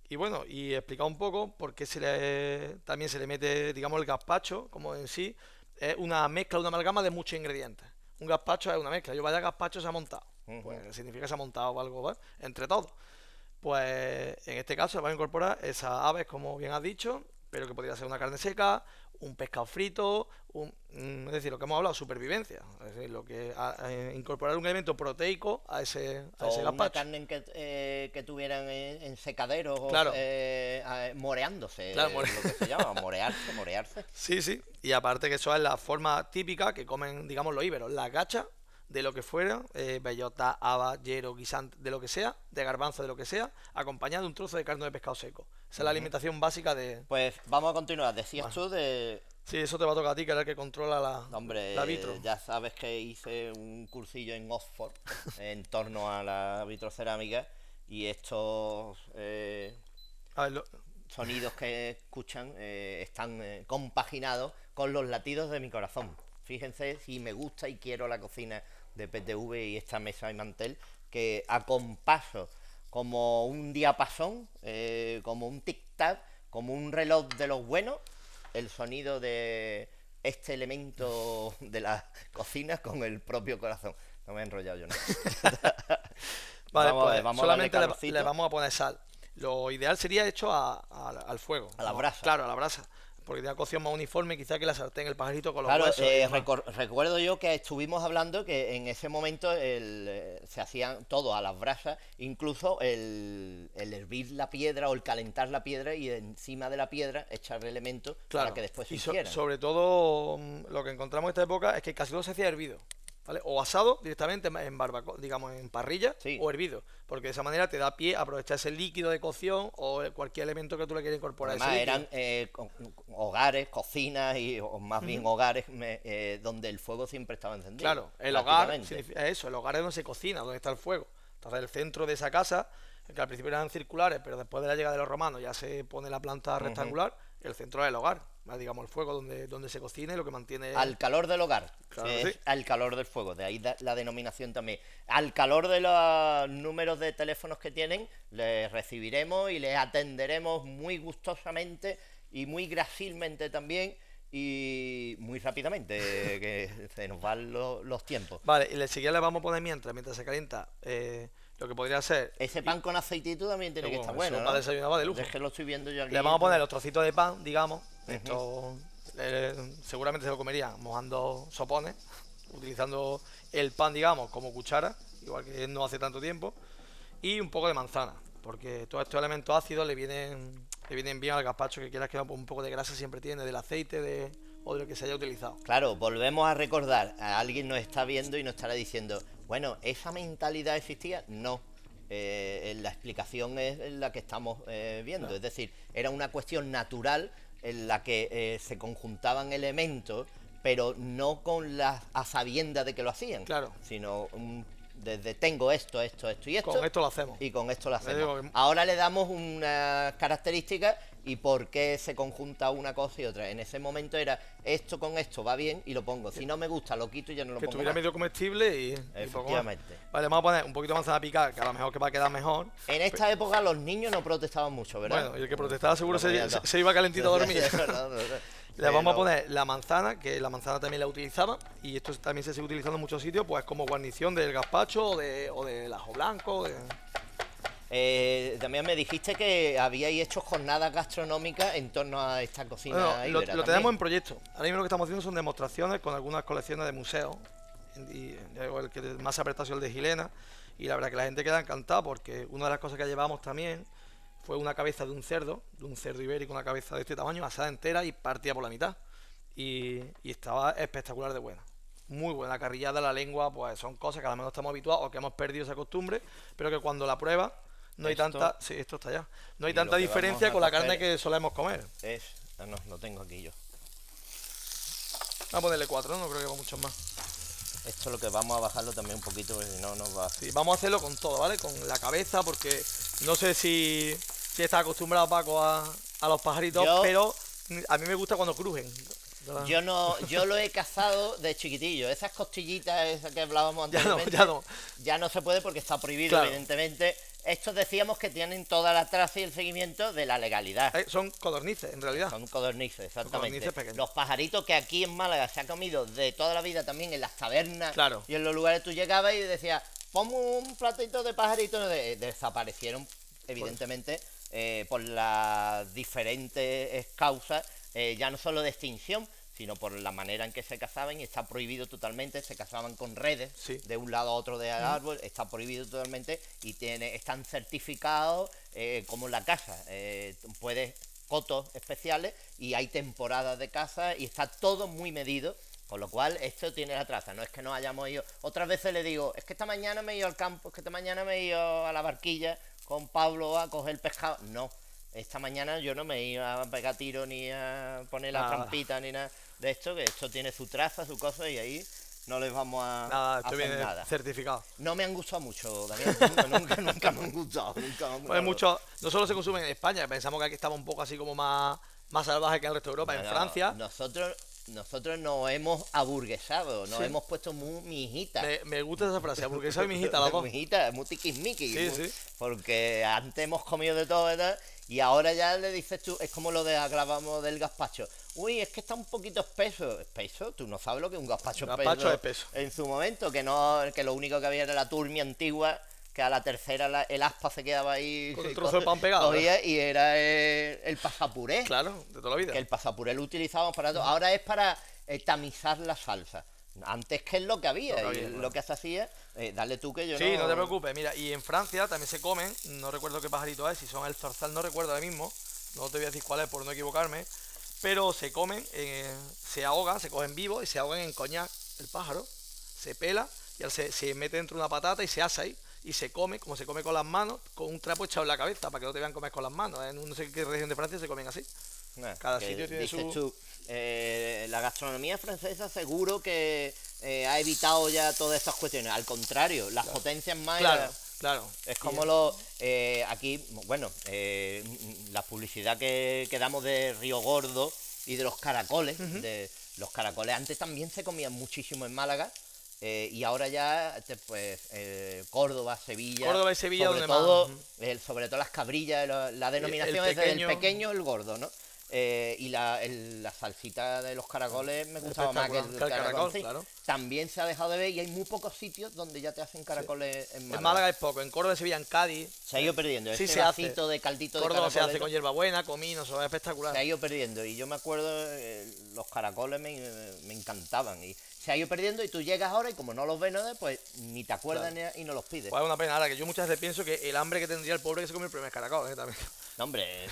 Y bueno, y explicar un poco por qué también se le mete, digamos, el gazpacho, como en sí, es una mezcla, una amalgama de muchos ingredientes. Un gazpacho es una mezcla. Yo vaya gazpacho se ha montado. Pues significa que se ha montado algo, ¿vale? Entre todos. pues en este caso vamos a incorporar esas aves, como bien has dicho, pero que podría ser una carne seca, un pescado frito, es decir, lo que hemos hablado, supervivencia. Es decir, incorporar un elemento proteico a ese O una gazpacho. carne que tuvieran en secaderos, Claro. moreándose, Claro, lo que se llama, morearse. Sí, sí. Y aparte que eso es la forma típica que comen, digamos, los íberos. La gacha de lo que fuera, bellota, haba, hierro, guisante, de lo que sea, de garbanzo, de lo que sea, acompañado de un trozo de carne de pescado seco. Esa es la alimentación básica de... Pues vamos a continuar. Decías tú de... Sí, eso te va a tocar a ti, que eres el que controla Hombre, la vitro. ya sabes que hice un cursillo en Oxford en torno a la vitrocerámica y estos A ver, sonidos que escuchan están compaginados con los latidos de mi corazón. Fíjense si me gusta y quiero la cocina de PTV y esta mesa y mantel, que a compaso, como un diapasón, como un tic-tac, como un reloj de los buenos, el sonido de este elemento de la cocina con el propio corazón. No me he enrollado yo, ¿no? Vale, Vamos a pues ver, vamos a solamente darle calorcito. le vamos a poner sal. Lo ideal sería hecho al fuego. A la brasa. Claro, a la brasa. Porque tiene una cocción más uniforme, quizá que la sartén, el pajarito con los Claro, huesos. y demás. recuerdo yo que estuvimos hablando que en ese momento se hacían todo a las brasas, incluso el hervir la piedra o el calentar la piedra y encima de la piedra echar elementos para que después se y hicieran. sobre todo lo que encontramos en esta época es que casi todo se hacía hervido, ¿vale? O asado directamente en barbacoa, digamos en parrilla, Sí. o hervido, porque de esa manera te da pie a aprovechar ese líquido de cocción o cualquier elemento que tú le quieras incorporar. Además ese eran líquido. hogares, cocinas o más bien hogares donde el fuego siempre estaba encendido. Claro, el hogar prácticamente. significa eso, el hogar es donde se cocina, donde está el fuego. Entonces el centro de esa casa, que al principio eran circulares, pero después de la llegada de los romanos ya se pone la planta rectangular, el centro es el hogar, ¿vale? Digamos el fuego donde se cocina y lo que mantiene... Al calor del hogar, Claro que que es sí. al calor del fuego, de ahí la denominación también. Al calor de los números de teléfonos que tienen, les recibiremos y les atenderemos muy gustosamente y muy gracilmente también y muy rápidamente, que se nos van los tiempos. Vale, y le siguiente le vamos a poner mientras se calienta lo que podría ser... Ese pan con aceitito también tiene que Bueno, estar bueno, eso ¿no? para desayunar va de lujo. Es que lo estoy viendo yo aquí. Le vamos a poner los trocitos de pan, digamos. Esto seguramente se lo comerían mojando sopones, utilizando el pan, digamos, como cuchara, igual que no hace tanto tiempo, y un poco de manzana, porque todos estos elementos ácidos le vienen bien al gazpacho, que quieras que no, pues un poco de grasa siempre tiene, del aceite o de lo que se haya utilizado. Claro, volvemos a recordar, a alguien nos está viendo y nos estará diciendo, bueno, ¿esa mentalidad existía? No. La explicación es la que estamos viendo, es decir, era una cuestión natural en la que se conjuntaban elementos, pero no con la a sabienda de que lo hacían, Claro. sino desde tengo esto y esto, Con esto lo hacemos. y con esto lo Le digo hacemos. que- Ahora le damos unas características y por qué se conjunta una cosa y otra. En ese momento era esto con esto va bien y lo pongo. Si no me gusta lo quito y ya no lo Que pongo estuviera más. medio comestible y poco más. Efectivamente. Vale, vamos a poner un poquito de manzana picada, que a lo mejor que va a quedar mejor. En esta época los niños no protestaban mucho, ¿verdad? Bueno, y el que protestaba seguro No podía, no. se iba calentito a dormir. No. Le vamos a poner la manzana, que la manzana también la utilizaba, y esto también se sigue utilizando en muchos sitios, pues como guarnición del gazpacho o del ajo blanco. También me dijiste que habíais hecho jornadas gastronómicas en torno a esta cocina Bueno, lo íbera tenemos también. en proyecto. Ahora mismo lo que estamos haciendo son demostraciones con algunas colecciones de museos. Y el que más se ha prestado ha sido el de Gilena. Y la verdad que la gente queda encantada porque una de las cosas que llevamos también fue una cabeza de un cerdo ibérico, una cabeza de este tamaño, asada entera y partida por la mitad. Y estaba espectacular de buena. Muy buena. La carrillada, la lengua, pues son cosas que a lo mejor estamos habituados o que hemos perdido esa costumbre, pero que cuando la pruebas no hay Esto- tanta... Sí, esto está ya. No hay y lo tanta que diferencia vamos a con la carne coger que solemos comer. No, lo tengo aquí yo. Vamos a ponerle 4, no creo que va mucho más. Esto lo que vamos a bajarlo también un poquito, porque si no nos va a... Sí, vamos a hacerlo con todo, ¿vale? Con la cabeza, porque no sé si está acostumbrado Paco a los pajaritos, Yo- pero a mí me gusta cuando crujen. Yo lo he cazado de chiquitillo. Esas costillitas esas que hablábamos Ya no, anteriormente. ya no. Ya no se puede porque está prohibido, Claro. evidentemente. Estos decíamos que tienen toda la traza y el seguimiento de la legalidad. Son codornices, en realidad. Son codornices, exactamente. codornices pequeños. Los pajaritos que aquí en Málaga se ha comido de toda la vida también en las tabernas Claro. y en los lugares tú llegabas y decías, ponme un platito de pajaritos, desaparecieron evidentemente, por las diferentes causas, ya no solo de extinción, sino por la manera en que se cazaban, y está prohibido totalmente. Se cazaban con redes, de un lado a otro del árbol, está prohibido totalmente, y están certificados como la caza. Puedes cotos especiales, y hay temporadas de caza, y está todo muy medido, con lo cual esto tiene la traza. No es que no hayamos ido, otras veces le digo, es que esta mañana me he ido al campo, es que esta mañana me he ido a la barquilla con Pablo a coger pescado. No, esta mañana yo no me iba a pegar tiro ni a poner la trampita ni nada de esto, que esto tiene su traza, su cosa, y ahí no les vamos a hacer nada. Certificado. No me han gustado mucho, Daniel. Nunca me han gustado. Pues mucho, no solo se consumen en España, pensamos que aquí estamos un poco así como más salvaje que en el resto de Europa. En Francia. Nosotros nos hemos aburguesado, nos hemos puesto muy mijitas. Me gusta esa frase, aburguesado y mijita, las dos. Mijita, muy tiquismiqui. Sí. Porque antes hemos comido de todo, ¿verdad? Y ahora ya le dices tú, es como lo de hablábamos del gazpacho. Uy, es que está un poquito espeso. ¿Espeso? Tú no sabes lo que es un gazpacho espeso. Gazpacho espeso. En su momento, que lo único que había era la turmia antigua, que a la tercera el aspa se quedaba ahí con un trozo de pan pegado, cogía, y era el pasapuré. Claro, de toda la vida. Que el pasapuré lo utilizábamos para todo. Ahora es para tamizar la salsa. Antes, que es lo que había, lo que se hacía, dale tú que yo no te preocupes. Mira, y en Francia también se comen, no recuerdo qué pajarito es, si son el zorzal, no recuerdo ahora mismo, no te voy a decir cuál es por no equivocarme, pero se comen, se ahogan, se cogen vivos y se ahogan en coñac el pájaro, se pela y se mete dentro de una patata y se asa ahí. Y se come, como se come con las manos, con un trapo echado en la cabeza, para que no te vean comer con las manos. En no sé qué región de Francia se comen así. Cada sitio tiene su... la gastronomía francesa seguro que ha evitado ya todas estas cuestiones. Al contrario, las potencias más... Claro. Es como aquí, bueno, la publicidad que damos de Río Gordo y de los caracoles. De los caracoles antes también se comían muchísimo en Málaga. Y ahora ya, Córdoba, Sevilla, sobre todo, sobre todo las cabrillas, la denominación es del pequeño el gordo, ¿no? Y la salsita de los caracoles me gustaba más que el caracol. Sí. Claro. También se ha dejado de ver, y hay muy pocos sitios donde ya te hacen caracoles en Málaga. En Málaga es poco, en Córdoba, Sevilla, en Cádiz. Se ha ido perdiendo, ese vasito de caldito Córdoba de caracoles. se hace con hierbabuena, comino, eso es espectacular. Se ha ido perdiendo, y yo me acuerdo, los caracoles me encantaban. Y se ha ido perdiendo, y tú llegas ahora y como no los ves nada, pues ni te acuerdas y no los pides. Pues es una pena, ahora que yo muchas veces pienso que el hambre que tendría el pobre que se come el primer caracol, también. No, hombre,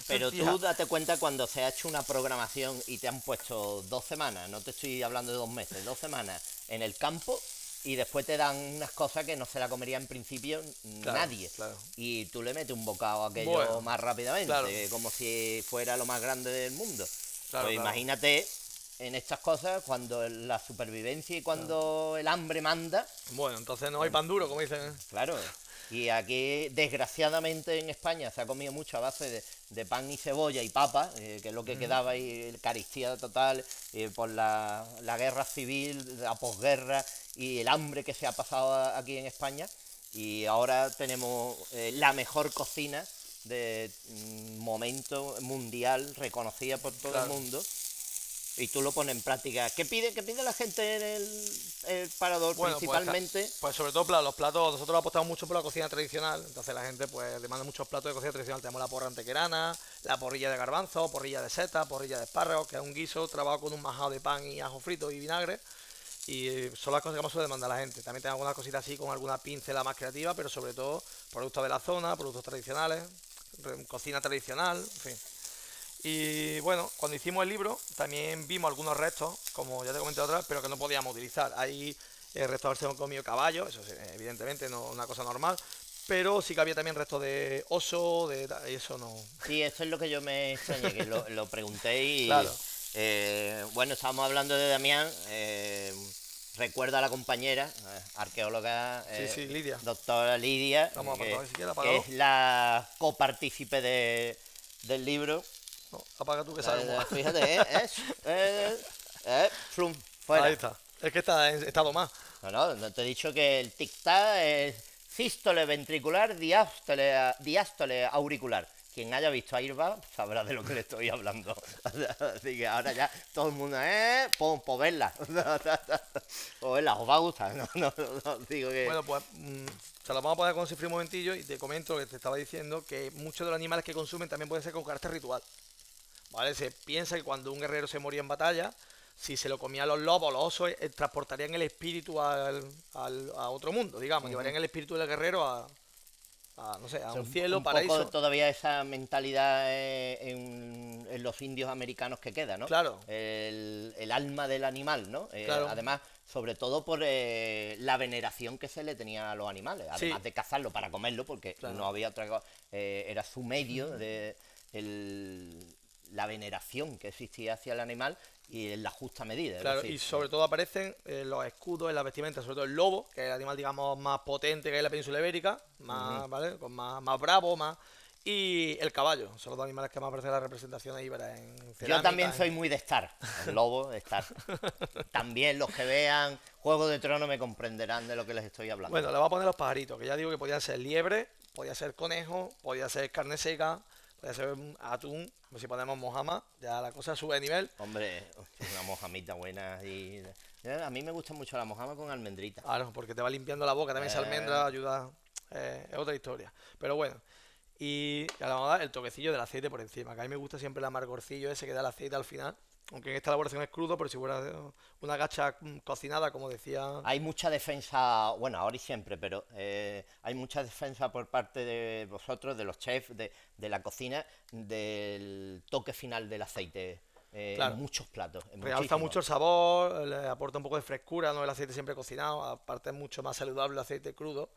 pero tú date cuenta cuando se ha hecho una programación y te han puesto 2 semanas, no te estoy hablando de 2 meses, 2 semanas en el campo, y después te dan unas cosas que no se la comería en principio nadie. Claro. Y tú le metes un bocado a aquello más rápidamente, como si fuera lo más grande del mundo. Pues imagínate en estas cosas cuando la supervivencia y cuando el hambre manda. Bueno, entonces no hay pan duro, como dicen. Claro. Y aquí, desgraciadamente, en España se ha comido mucho a base de pan y cebolla y papa, que es lo que quedaba ahí, carestía total, por la guerra civil, la posguerra y el hambre que se ha pasado aquí en España. Y ahora tenemos la mejor cocina de momento mundial, reconocida por todo el mundo. Y tú lo pones en práctica. ¿Qué pide la gente en el parador principalmente? Pues sobre todo los platos, nosotros apostamos mucho por la cocina tradicional, entonces la gente pues demanda muchos platos de cocina tradicional. Tenemos la porra antequerana, la porrilla de garbanzo, porrilla de seta, porrilla de espárragos, que es un guiso trabajado con un majado de pan y ajo frito y vinagre. Y son las cosas que más suele demandar la gente. También tenemos algunas cositas así con alguna pincela más creativa, pero sobre todo productos de la zona, productos tradicionales, cocina tradicional, en fin. Y bueno, cuando hicimos el libro también vimos algunos restos, como ya te comenté otra vez, pero que no podíamos utilizar. Hay restos de haberse comido caballo, eso sí, evidentemente no una cosa normal, pero sí que había también restos de oso, y eso no... Sí, eso es lo que yo me extrañé, que lo pregunté y... Claro. Bueno, estábamos hablando de Damián, recuerda a la compañera, arqueóloga, Lidia. Doctora Lidia, que es la copartícipe del libro. No, apaga tú que sabes. Fíjate, flum, fuera. Ahí está. Es que está en estado más. No te he dicho que el tic-tac es sístole ventricular, diástole auricular. quien haya visto Airbag sabrá de lo que le estoy hablando. Así que ahora ya todo el mundo, pues verla. O verla, os va a gustar. No, digo que... Bueno, pues se la vamos a poner con cifre un momentillo y te comento lo que te estaba diciendo, que muchos de los animales que consumen también pueden ser con carácter ritual. ¿Vale? Se piensa que cuando un guerrero se moría en batalla, si se lo comían los lobos, los osos, transportarían el espíritu a otro mundo, digamos, llevarían el espíritu del guerrero no sé, a un cielo, un paraíso. poco todavía esa mentalidad en los indios americanos que queda, ¿no? Claro. El alma del animal, ¿no? Claro. Además, sobre todo por la veneración que se le tenía a los animales, además Sí. de cazarlo para comerlo, porque Claro. no había otra cosa, era su medio de la veneración que existía hacia el animal y en la justa medida. Claro, es decir, y sobre todo aparecen los escudos en la vestimenta, sobre todo el lobo, que es el animal, digamos, más potente que hay en la península ibérica, más, ¿vale? Con más bravo, más... Y el caballo, son los dos animales que más aparecen en la representación íbera en cerámica. yo también soy muy de Star, el lobo de Star. También los que vean Juego de Tronos me comprenderán de lo que les estoy hablando. Bueno, le voy a poner los pajaritos, que ya digo que podían ser liebre, podía ser conejo, podía ser carne seca, podía ser atún. Pues si ponemos mojama, ya la cosa sube de nivel. Hombre, una mojamita buena y... A mí me gusta mucho la mojama con almendrita. Claro, porque te va limpiando la boca, también esa almendra ayuda, es otra historia. Pero bueno, y ahora vamos a dar el toquecillo del aceite por encima, que a mí me gusta siempre el amargorcillo ese que da el aceite al final. Aunque en esta elaboración es crudo, pero si fuera una gacha cocinada, como decía... Hay mucha defensa, bueno, ahora y siempre, pero hay mucha defensa por parte de vosotros, de los chefs, de la cocina, del toque final del aceite. Claro. En muchos platos. Realza muchísimos. mucho el sabor, le aporta un poco de frescura, no el aceite siempre cocinado. Aparte es mucho más saludable el aceite crudo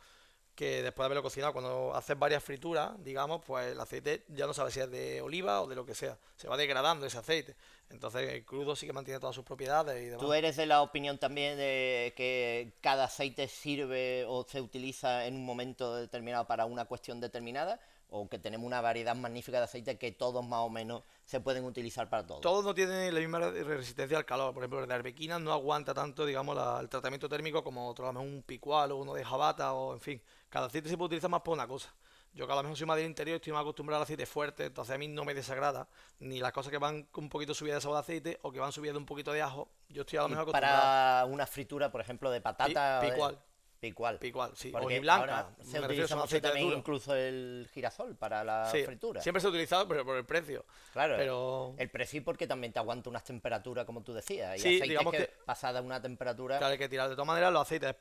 que después de haberlo cocinado. Cuando haces varias frituras, digamos, pues el aceite ya no sabes si es de oliva o de lo que sea. Se va degradando ese aceite. Entonces el crudo sí que mantiene todas sus propiedades y demás. ¿Tú eres de la opinión también de que cada aceite sirve o se utiliza en un momento determinado para una cuestión determinada? ¿O que tenemos una variedad magnífica de aceite que todos más o menos se pueden utilizar para todo? Todos no tienen la misma resistencia al calor. Por ejemplo, el de arbequina no aguanta tanto, digamos, el tratamiento térmico como otro, a lo mejor un picual o uno de jabata o, en fin. Cada aceite se puede utilizar más por una cosa. Yo que a lo mejor soy más del interior, estoy más acostumbrado al aceite fuerte, entonces a mí no me desagrada ni las cosas que van con un poquito subida de sabor de aceite o que van subidas de un poquito de ajo. Yo estoy a lo mejor acostumbrado. Para una fritura, por ejemplo, de patata... Picual. Picual. Sí. Porque Blanca. ahora se Me refiero utiliza a un mucho aceite también duro. incluso el girasol para la Sí, fritura. siempre se ha utilizado, pero por el precio. Claro, Pero el precio porque también te aguanta unas temperaturas, como tú decías. Hay Sí, aceites digamos que que- pasada una temperatura... claro, hay que tirar. De todas maneras, los aceites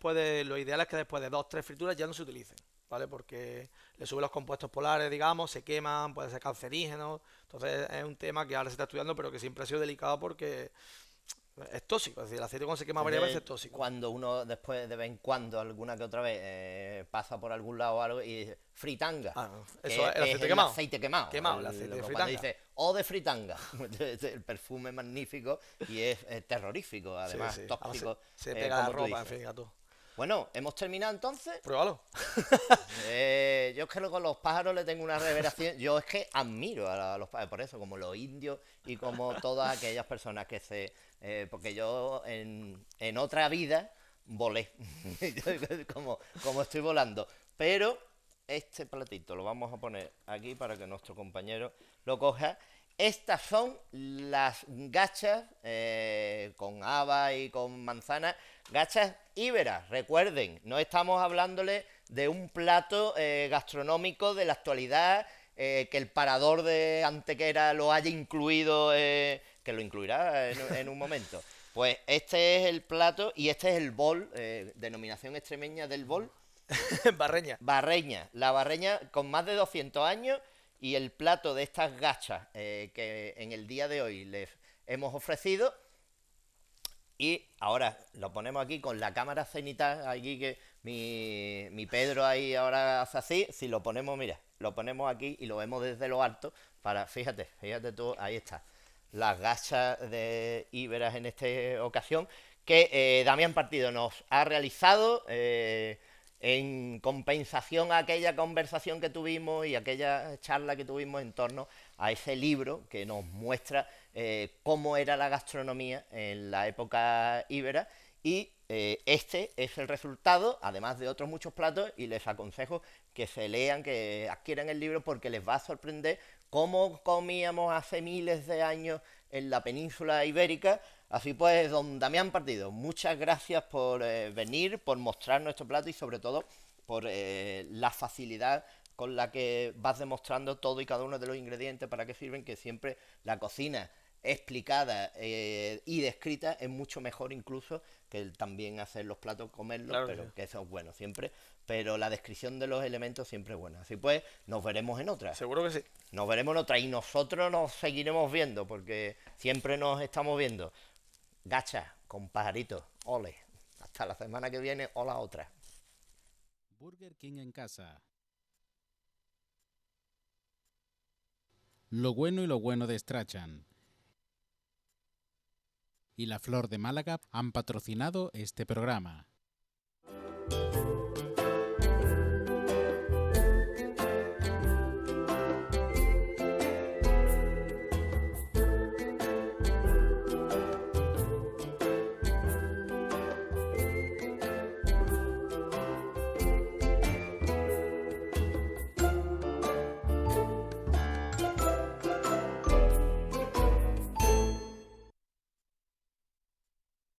lo ideal es que después de 2-3 frituras ya no se utilicen, ¿vale? Porque le suben los compuestos polares, digamos, se queman, pueden ser cancerígenos. Entonces es un tema que ahora se está estudiando, pero que siempre ha sido delicado porque es tóxico. Es decir, el aceite cuando se quema varias veces es tóxico. Cuando uno después de vez en cuando, alguna que otra vez, pasa por algún lado o algo y dice fritanga. Ah, que eso es el aceite el quemado. aceite quemado. Quemado, el aceite de cuando fritanga. dice o de fritanga. El perfume magnífico y es terrorífico, además Sí, sí. tóxico. Se pega la como tú ropa, en dices. fin, a todo. Bueno, hemos terminado entonces. Pruébalo. Yo es que con los pájaros le tengo una revelación. Yo es que admiro a los pájaros, por eso, como los indios y como todas aquellas personas que se... porque yo en otra vida volé, como estoy volando. Pero este platito lo vamos a poner aquí para que nuestro compañero lo coja. Estas son las gachas con habas y con manzanas, gachas íberas. Recuerden, no estamos hablándole de un plato gastronómico de la actualidad, que el parador de Antequera lo haya incluido, que lo incluirá en un momento. Pues este es el plato y este es el bol, denominación extremeña del bol. Barreña. Barreña, la barreña con más de 200 años y el plato de estas gachas que en el día de hoy les hemos ofrecido. Y ahora lo ponemos aquí con la cámara cenital, aquí que mi Pedro ahí ahora hace así. Si lo ponemos, mira, lo ponemos aquí y lo vemos desde lo alto para, fíjate tú, ahí está. Las gachas de íberas en esta ocasión que Damián Partido nos ha realizado en compensación a aquella conversación que tuvimos y aquella charla que tuvimos en torno a ese libro que nos muestra cómo era la gastronomía en la época íbera y este es el resultado, además de otros muchos platos, y les aconsejo que se lean, que adquieran el libro, porque les va a sorprender cómo comíamos hace miles de años en la península ibérica. Así pues, don Damián Partido, muchas gracias por venir, por mostrar nuestro plato y sobre todo por la facilidad con la que vas demostrando todo y cada uno de los ingredientes para qué sirven, que siempre la cocina explicada y descrita es mucho mejor incluso que el también hacer los platos, comerlos, Claro, pero sí. que eso es bueno siempre, pero la descripción de los elementos siempre es buena. Así pues, nos veremos en otra. Seguro que sí. Nos veremos en otra y nosotros nos seguiremos viendo porque siempre nos estamos viendo. Gacha, con pajaritos, ole. Hasta la semana que viene o la otra. Burger King en casa. Lo bueno y lo bueno de Strachan y La Flor de Málaga han patrocinado este programa.